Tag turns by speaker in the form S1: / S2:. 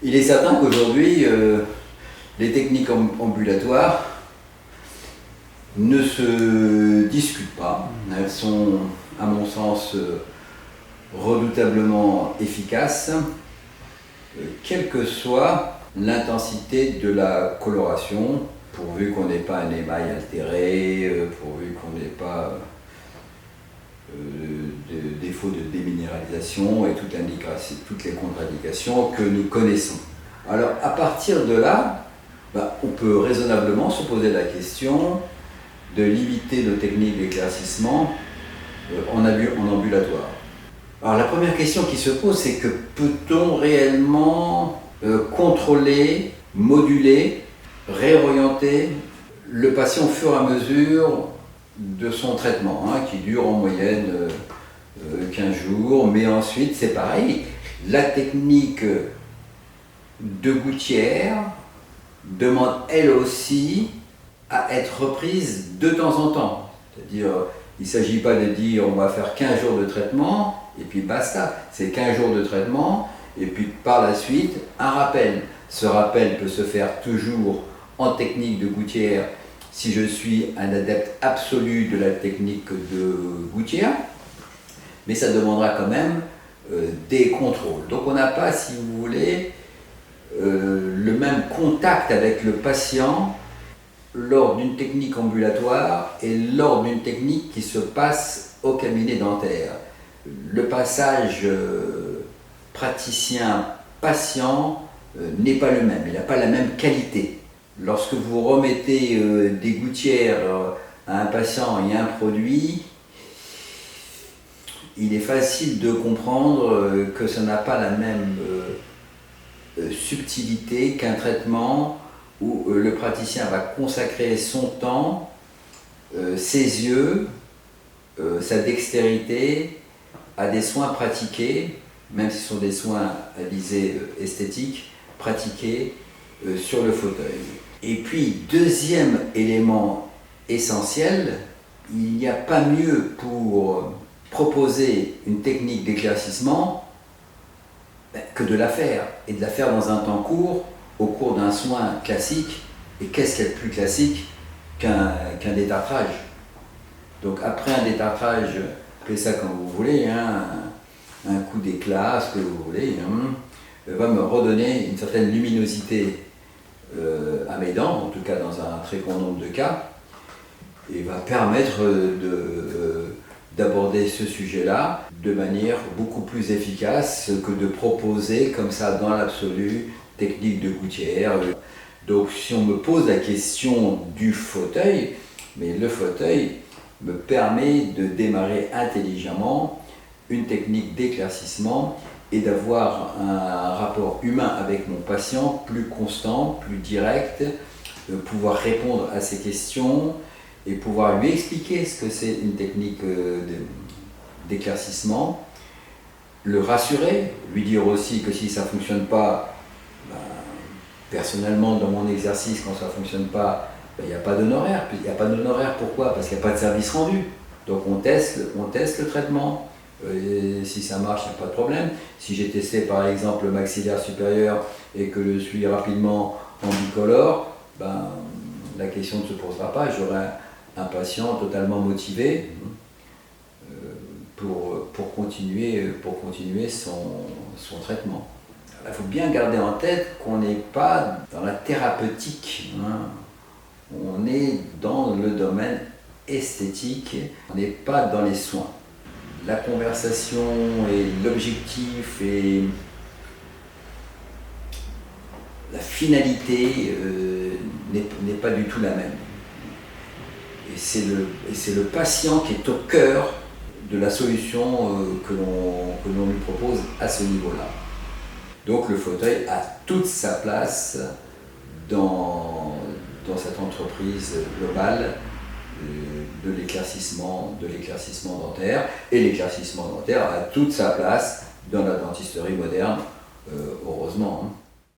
S1: Il est certain qu'aujourd'hui, les techniques ambulatoires ne se discutent pas. Elles sont, à mon sens, redoutablement efficaces, quelle que soit l'intensité de la coloration, pourvu qu'on n'ait pas un émail altéré, pourvu qu'on n'ait pas de défaut de déminéralisation et toutes les contre-indications que nous connaissons. Alors à partir de là, on peut raisonnablement se poser la question de limiter nos techniques d'éclaircissement en ambulatoire. Alors la première question qui se pose, c'est que peut-on réellement contrôler, moduler, réorienter le patient au fur et à mesure de son traitement, qui dure en moyenne 15 jours, mais ensuite c'est pareil, la technique de gouttière demande elle aussi à être reprise de temps en temps. C'est-à-dire, il ne s'agit pas de dire on va faire 15 jours de traitement et puis basta, c'est 15 jours de traitement et puis par la suite un rappel. Ce rappel peut se faire toujours en technique de gouttière si je suis un adepte absolu de la technique de gouttière, mais ça demandera quand même des contrôles. Donc on n'a pas, si vous voulez, le même contact avec le patient lors d'une technique ambulatoire et lors d'une technique qui se passe au cabinet dentaire. Le passage praticien-patient n'est pas le même, il n'a pas la même qualité. Lorsque vous remettez des gouttières à un patient et un produit, il est facile de comprendre que ça n'a pas la même subtilité qu'un traitement où le praticien va consacrer son temps, ses yeux, sa dextérité à des soins pratiqués, même si ce sont des soins à visée esthétique, pratiqués sur le fauteuil. Et puis, deuxième élément essentiel, il n'y a pas mieux pour proposer une technique d'éclaircissement que de la faire, et de la faire dans un temps court, au cours d'un soin classique. Et qu'est-ce qu'il y a de plus classique qu'un détartrage? Donc après un détartrage, appelez ça comme vous voulez, un coup d'éclat, ce que vous voulez, va me redonner une certaine luminosité à mes dents, en tout cas dans un très grand nombre de cas, et va permettre d'aborder ce sujet-là de manière beaucoup plus efficace que de proposer comme ça dans l'absolu technique de gouttière. Donc si on me pose la question du fauteuil, mais le fauteuil me permet de démarrer intelligemment une technique d'éclaircissement et d'avoir un rapport humain avec mon patient plus constant, plus direct, pouvoir répondre à ses questions et pouvoir lui expliquer ce que c'est une technique d'éclaircissement, le rassurer, lui dire aussi que si ça ne fonctionne pas, personnellement dans mon exercice, quand ça ne fonctionne pas, il n'y a pas d'honoraire. Il n'y a pas d'honoraire, pourquoi? Parce qu'il n'y a pas de service rendu. Donc on teste le traitement. Et si ça marche, il n'y a pas de problème. Si j'ai testé par exemple le maxillaire supérieur et que je suis rapidement en bicolore, la question ne se posera pas. J'aurai un patient totalement motivé pour continuer son traitement. Il faut bien garder en tête qu'on n'est pas dans la thérapeutique, on est dans le domaine esthétique, on n'est pas dans les soins. La conversation et l'objectif et la finalité n'est pas du tout la même. Et c'est le patient qui est au cœur de la solution que l'on lui propose à ce niveau-là. Donc le fauteuil a toute sa place dans cette entreprise globale de l'éclaircissement dentaire. Et l'éclaircissement dentaire a toute sa place dans la dentisterie moderne, heureusement.